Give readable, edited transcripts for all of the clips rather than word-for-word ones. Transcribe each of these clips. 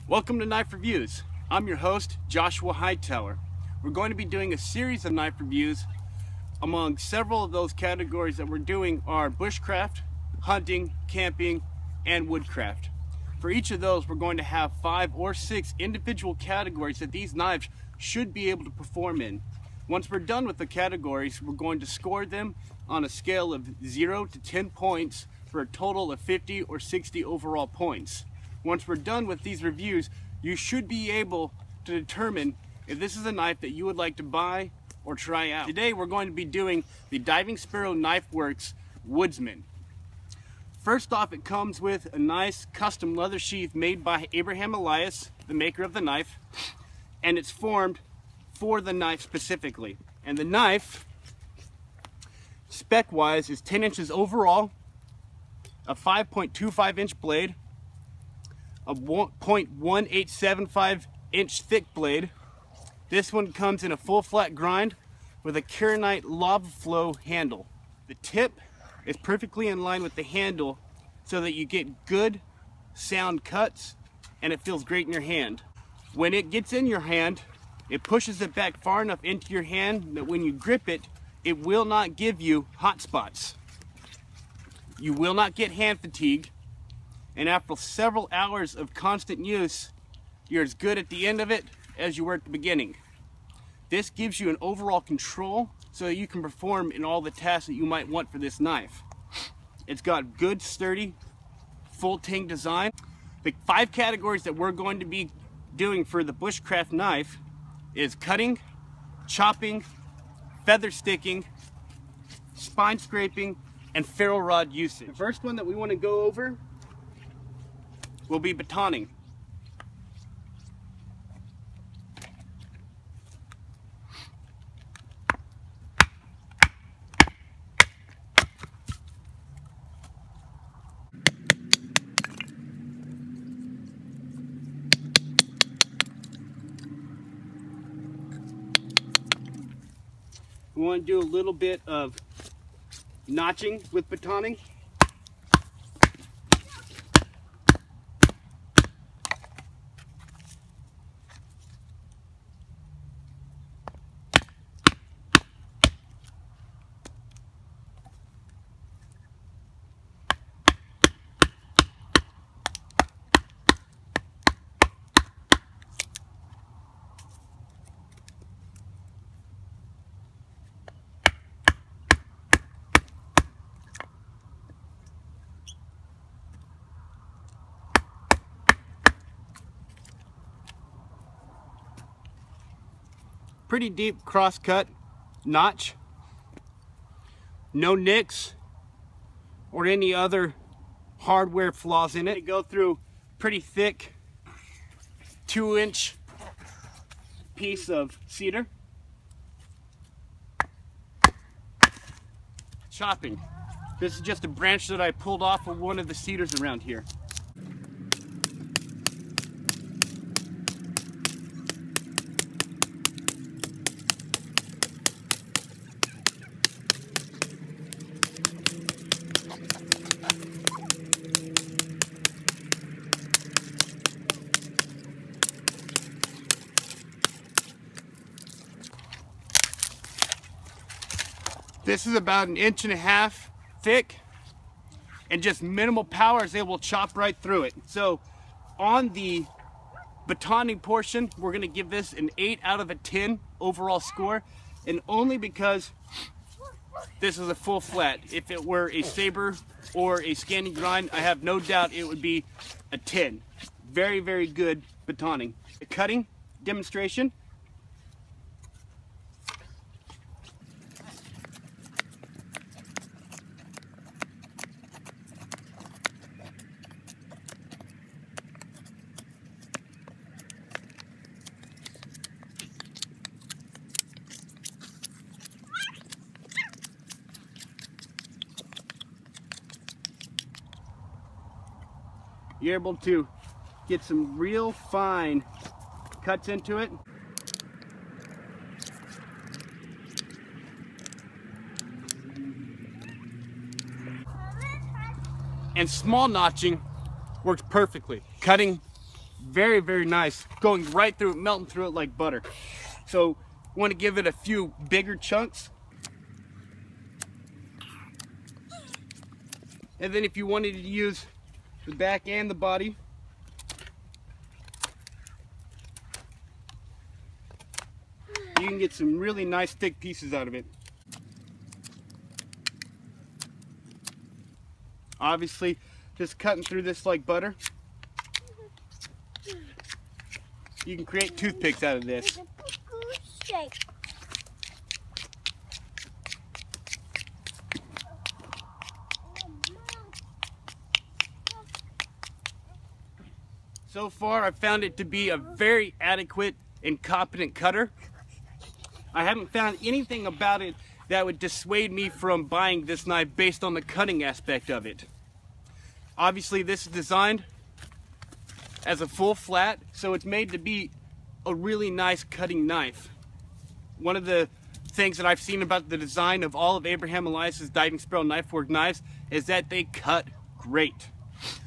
Welcome to Knife Reviews. I'm your host, Joshua Hightower. We're going to be doing a series of knife reviews. Among several of those categories that we're doing are bushcraft, hunting, camping, and woodcraft. For each of those, we're going to have 5 or 6 individual categories that these knives should be able to perform in. Once we're done with the categories, we're going to score them on a scale of 0 to 10 points for a total of 50 or 60 overall points. Once we're done with these reviews, you should be able to determine if this is a knife that you would like to buy or try out. Today we're going to be doing the Diving Sparrow Knife Works Woodsman. First off, it comes with a nice custom leather sheath made by Abraham Elias, the maker of the knife, and it's formed for the knife specifically. And the knife, spec-wise, is 10 inches overall, a 5.25 inch blade, a 0.1875 inch thick blade. This one comes in a full flat grind with a Kernite lava flow handle. The tip is perfectly in line with the handle so that you get good sound cuts and it feels great in your hand. When it gets in your hand, it pushes it back far enough into your hand that when you grip it, it will not give you hot spots. You will not get hand fatigue. And after several hours of constant use, you're as good at the end of it as you were at the beginning. This gives you an overall control so that you can perform in all the tasks that you might want for this knife. It's got good, sturdy, full tang design. The 5 categories that we're going to be doing for the bushcraft knife is cutting, chopping, feather sticking, spine scraping, and ferro rod usage. The first one that we want to go over will be batoning. We want to do a little bit of notching with batoning. Pretty deep cross cut notch, no nicks or any other hardware flaws in it. They go through pretty thick 2-inch piece of cedar. Chopping. This is just a branch that I pulled off of one of the cedars around here. This is about 1.5 inches thick, and just minimal power is able to chop right through it. So on the batoning portion, we're going to give this an 8 out of 10 overall score, and only because this is a full flat. If it were a saber or a scanning grind, I have no doubt it would be a 10. Very, very good batoning. The cutting demonstration. You're able to get some real fine cuts into it. And small notching works perfectly. Cutting very, very nice, going right through it, melting through it like butter. So want to give it a few bigger chunks. And then if you wanted to use the back and the body, you can get some really nice thick pieces out of it. Obviously, just cutting through this like butter. You can create toothpicks out of this. So far, I've found it to be a very adequate and competent cutter. I haven't found anything about it that would dissuade me from buying this knife based on the cutting aspect of it. Obviously, this is designed as a full flat, so it's made to be a really nice cutting knife. One of the things that I've seen about the design of all of Abraham Elias's Diving Sparrow knife work knives is that they cut great.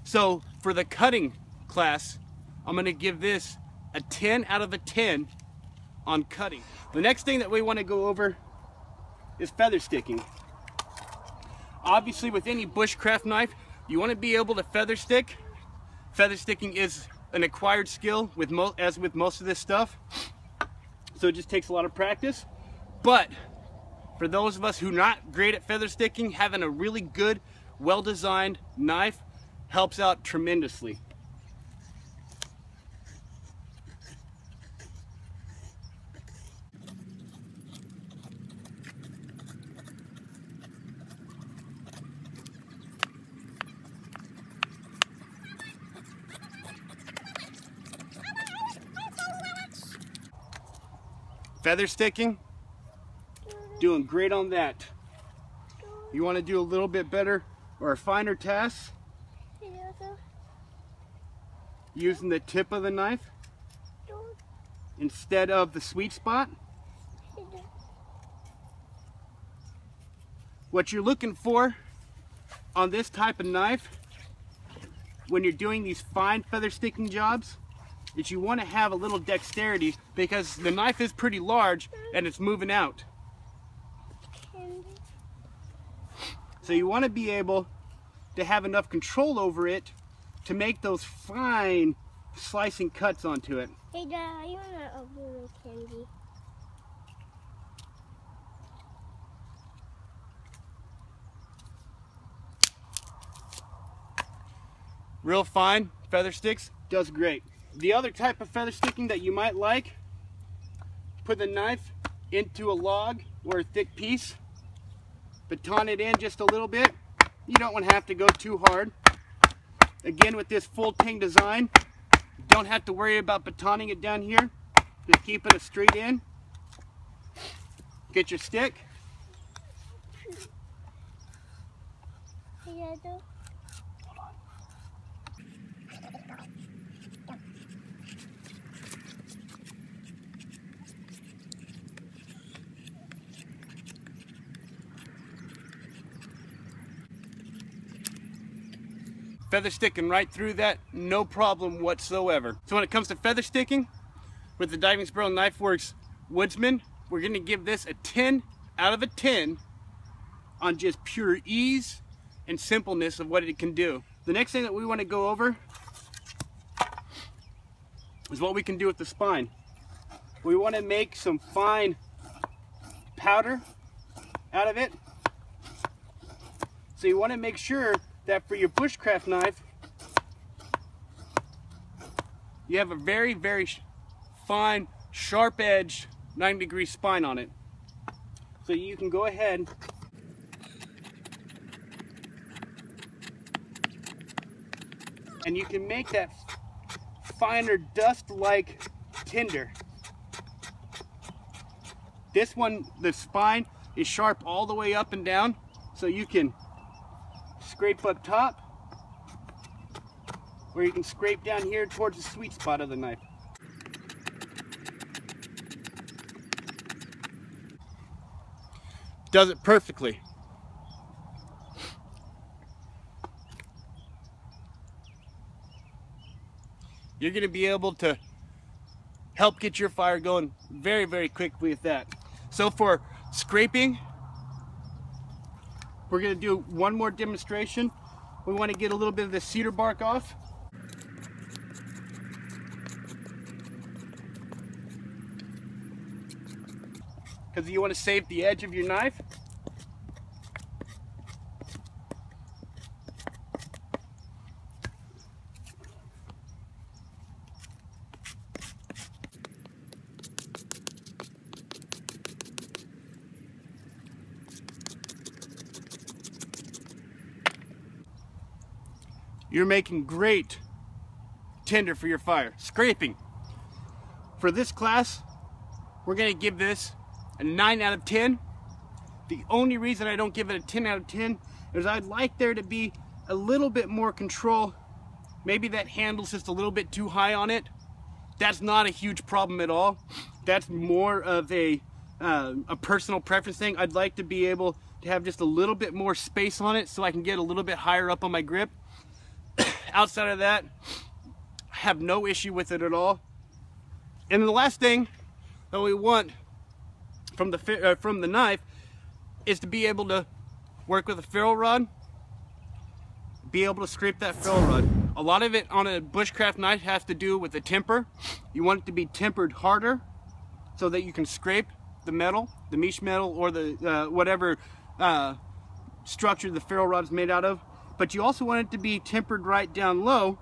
So for the cutting class, I'm going to give this a 10 out of a 10 on cutting. The next thing that we want to go over is feather sticking. Obviously, with any bushcraft knife, you want to be able to feather stick. Feather sticking is an acquired skill as with most of this stuff, so it just takes a lot of practice. But for those of us who are not great at feather sticking, having a really good, well-designed knife helps out tremendously. Feather sticking, doing great on that. You want to do a little bit better or a finer task, using the tip of the knife instead of the sweet spot. What you're looking for on this type of knife when you're doing these fine feather sticking jobs is you want to have a little dexterity, because the knife is pretty large and it's moving out. So you want to be able to have enough control over it to make those fine slicing cuts onto it. Hey Dad, I want a little candy. Real fine feather sticks does great. The other type of feather sticking that you might like, put the knife into a log or a thick piece, baton it in just a little bit. You don't want to have to go too hard. Again, with this full ting design, you don't have to worry about batoning it down here. Just keep it a straight in. Get your stick. Feather sticking right through that, no problem whatsoever. So when it comes to feather sticking, with the Diving Sparrow Knife Works Woodsman, we're going to give this a 10 out of a 10 on just pure ease and simpleness of what it can do. The next thing that we want to go over is what we can do with the spine. We want to make some fine powder out of it. So you want to make sure that for your bushcraft knife, you have a very, very fine, sharp edge, 90-degree spine on it. So you can go ahead and you can make that finer dust-like tinder. This one, the spine is sharp all the way up and down, so you can scrape up top, or you can scrape down here towards the sweet spot of the knife. Does it perfectly. you're going to be able to help get your fire going very, very quickly with that. So for scraping, we're going to do one more demonstration. We want to get a little bit of the cedar bark off. Because you want to save the edge of your knife. You're making great tinder for your fire. Scraping. For this class, we're going to give this a 9 out of 10. The only reason I don't give it a 10 out of 10 is I'd like there to be a little bit more control. Maybe that handle's just a little bit too high on it. That's not a huge problem at all. That's more of a personal preference thing. I'd like to be able to have just a little bit more space on it so I can get a little bit higher up on my grip. Outside of that, I have no issue with it at all. And the last thing that we want from the knife is to be able to work with a ferro rod, be able to scrape that ferro rod. A lot of it on a bushcraft knife has to do with the temper. You want it to be tempered harder so that you can scrape the metal, the mesh metal, or the whatever structure the ferro rod is made out of. But you also want it to be tempered right down low,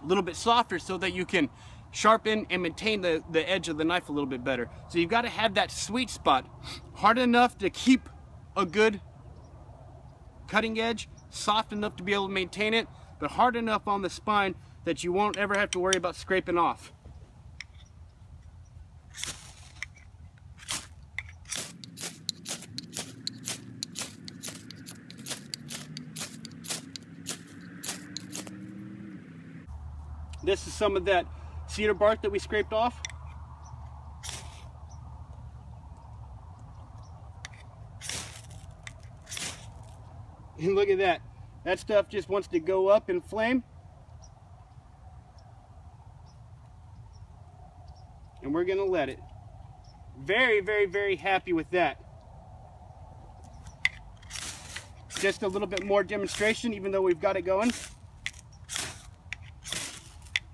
a little bit softer, so that you can sharpen and maintain the edge of the knife a little bit better. So you've got to have that sweet spot, hard enough to keep a good cutting edge, soft enough to be able to maintain it, but hard enough on the spine that you won't ever have to worry about scraping off. This is some of that cedar bark that we scraped off. And look at that. That stuff just wants to go up in flame. And we're going to let it. Very, very, very happy with that. Just a little bit more demonstration, even though we've got it going.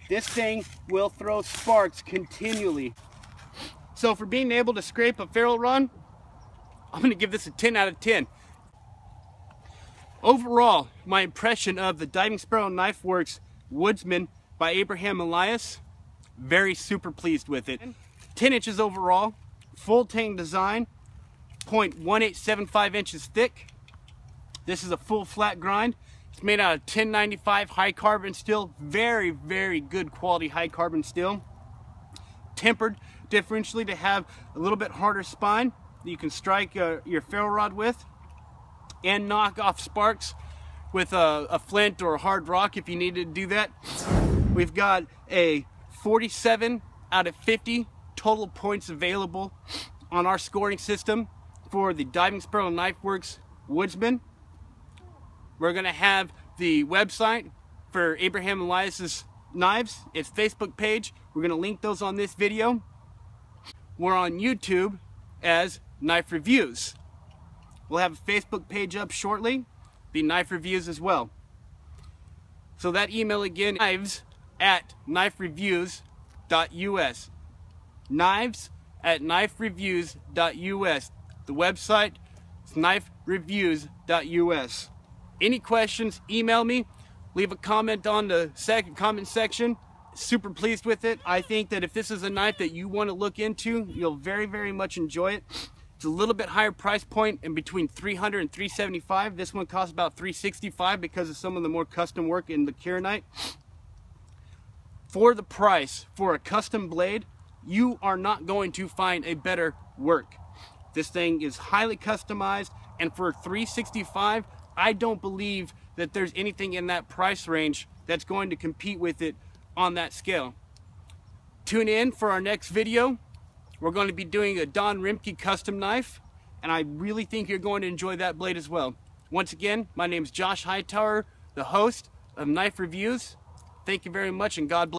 This thing will throw sparks continually. So for being able to scrape a ferro rod, I'm going to give this a 10 out of 10. Overall, my impression of the Diving Sparrow Knife Works Woodsman by Abraham Elias, very super pleased with it. 10 inches overall, full tang design, 0.1875 inches thick. This is a full flat grind. It's made out of 1095 high carbon steel, very, very good quality high carbon steel. Tempered differentially to have a little bit harder spine that you can strike your ferro rod with, and knock off sparks with a flint or a hard rock if you need to do that. We've got a 47 out of 50 total points available on our scoring system for the Diving Sparrow Knife Works Woodsman. We're going to have the website for Abraham Elias's knives, its Facebook page. We're going to link those on this video. We're on YouTube as Knife Reviews. We'll have a Facebook page up shortly, the Knife Reviews as well. So that email again, knives@knifereviews.us. Knives@knifereviews.us. The website is knifereviews.us. Any questions, email me, leave a comment on the comment section. Super pleased with it. I think that if this is a knife that you want to look into, you'll very, very much enjoy it. It's a little bit higher price point, in between $300 and $375. This one costs about $365 because of some of the more custom work in the Kieranite. For the price, for a custom blade, you are not going to find a better work. This thing is highly customized, and for $365, I don't believe that there's anything in that price range that's going to compete with it on that scale. Tune in for our next video. We're going to be doing a Don Rimke custom knife, and I really think you're going to enjoy that blade as well. Once again, my name is Josh Hightower, the host of Knife Reviews. Thank you very much, and God bless.